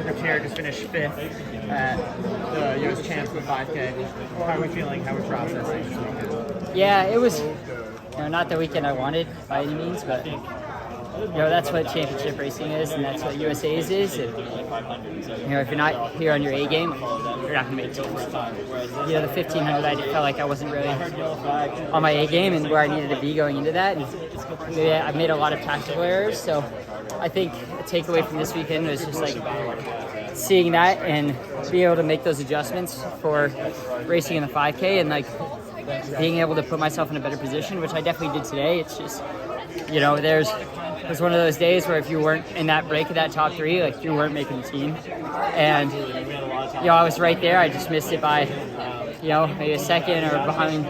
Teare just finished 5th at the U.S. Champs with 5K. How are we feeling? How are we processing this weekend? Yeah, it was not the weekend I wanted by any means, but that's what championship racing is, and that's what USA's is. And, if you're not here on your A game, you're not going to make teams. The 1500, I felt like I wasn't really on my A game and where I needed to be going into that. And I made a lot of tactical errors, so I think a takeaway from this weekend was just like seeing that and being able to make those adjustments for racing in the 5K and like being able to put myself in a better position, which I definitely did today. It's just, it was one of those days where if you weren't in that break of that top 3, like you weren't making the team. And, I was right there. I just missed it by, maybe a second or behind,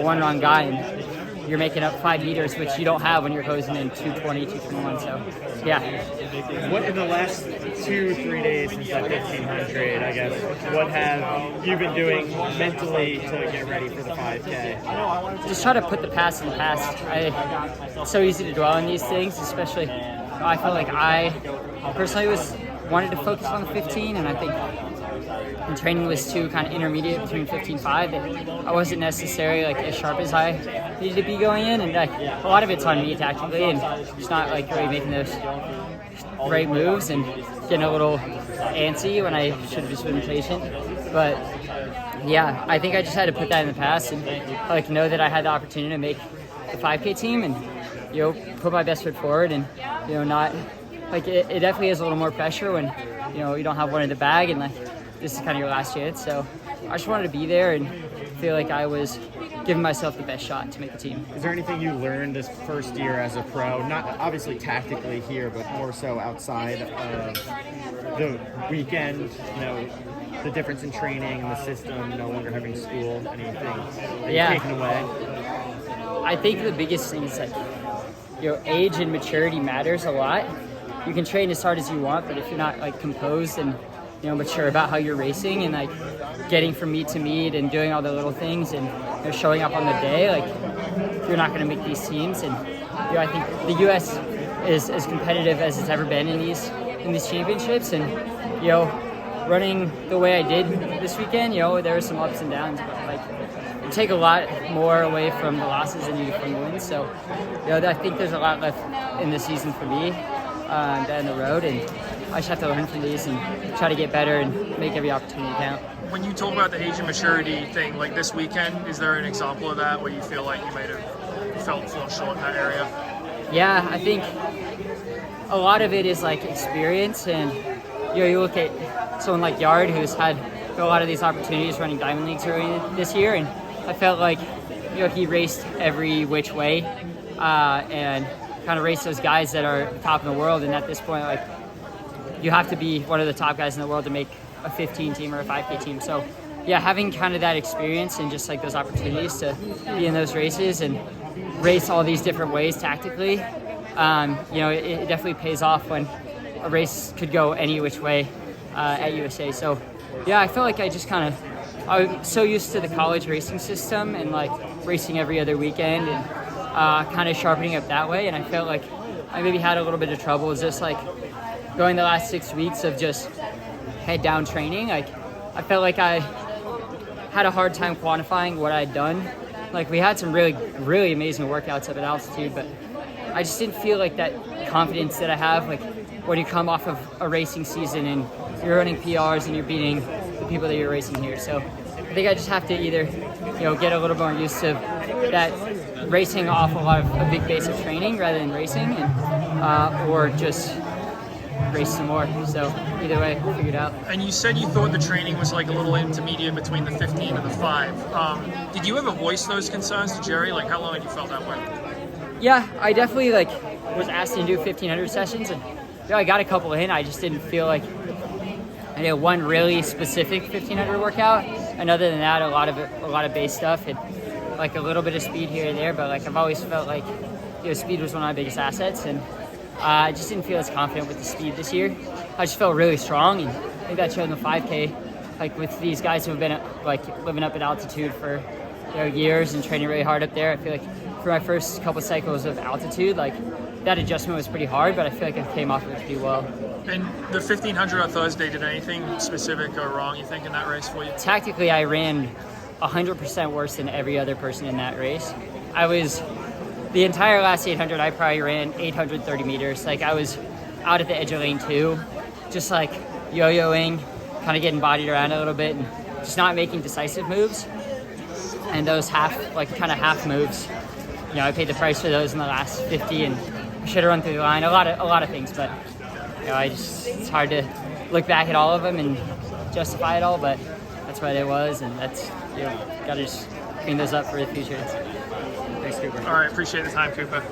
one wrong guy. And you're making up 5 meters, which you don't have when you're closing in 220, 221. So, yeah. What in the last 2-3 days since that 1500, I guess, what have you been doing mentally to get ready for the 5K? Just try to put the past in the past. It's so easy to dwell on these things, especially I felt like I personally wanted to focus on the 15, and I think and training was too kind of intermediate between 15-5 that I wasn't necessarily like as sharp as I needed to be going in, and a lot of it's on me tactically and just not like really making those right moves and getting a little antsy when I should have just been patient. But yeah, I think I just had to put that in the past and know that I had the opportunity to make the 5K team and put my best foot forward and not it definitely is a little more pressure when you don't have one in the bag and this is kind of your last chance. So I just wanted to be there and feel like I was giving myself the best shot to make the team. Is there anything you learned this first year as a pro, not obviously tactically here, but more so outside of the weekend, the difference in training and the system, no longer having school, anything that you've taken away? I think the biggest thing is age and maturity matters a lot. You can train as hard as you want, but if you're not composed and mature about how you're racing and getting from meet to meet and doing all the little things and showing up on the day, you're not going to make these teams. And I think the U.S. is as competitive as it's ever been in these championships. And running the way I did this weekend, there were some ups and downs, but you take a lot more away from the losses than you do from the wins. So I think there's a lot left in the season for me down the road, and I just have to learn from these and try to get better and make every opportunity count. When you talk about the age and maturity thing, like this weekend, is there an example of that where you feel like you might have felt fall short in that area? Yeah, I think a lot of it is experience, and you look at someone like Yard who's had a lot of these opportunities running Diamond Leagues early this year, and I felt like he raced every which way and kind of raced those guys that are top in the world, and at this point you have to be one of the top guys in the world to make a 15 team or a 5K team. So yeah, having kind of that experience and just those opportunities to be in those races and race all these different ways tactically, it definitely pays off when a race could go any which way at USA. So yeah, I feel like I was so used to the college racing system and racing every other weekend and kind of sharpening up that way, and I felt like I maybe had a little bit of trouble just going the last 6 weeks of just head down training. I felt like I had a hard time quantifying what I'd done. We had some really, really amazing workouts up at altitude, but I just didn't feel that confidence that I have when you come off of a racing season and you're running PRs and you're beating the people that you're racing here. So I think I just have to either get a little more used to that racing off a big base of training rather than racing, and or just race some more. So either way, we'll figure it out. And you said you thought the training was a little intermediate between the 15 and the 5. Did you ever voice those concerns to Jerry? How long had you felt that way? Yeah, I definitely was asked to do 1500 sessions, and I got a couple in. I just didn't feel like I did one really specific 1500 workout, and other than that, a lot of base stuff. It a little bit of speed here and there, but I've always felt speed was one of my biggest assets, and I just didn't feel as confident with the speed this year. I just felt really strong, and I think that showed in the 5K, with these guys who have been living up at altitude for years and training really hard up there. I feel for my first couple cycles of altitude, that adjustment was pretty hard, but I feel I came off of it pretty well. And the 1500 on Thursday, did anything specific go wrong, you think, in that race for you? Tactically, I ran 100% worse than every other person in that race. The entire last 800, I probably ran 830 meters. Like, I was out at the edge of lane 2, just like yo-yoing, kind of getting bodied around a little bit, and just not making decisive moves. And those half moves, I paid the price for those in the last 50, and I should have run through the line. A lot of things, but it's hard to look back at all of them and justify it all, but that's what it was, and that's, got to just clean those up for the future. Thanks, Cooper. All right, appreciate the time, Cooper.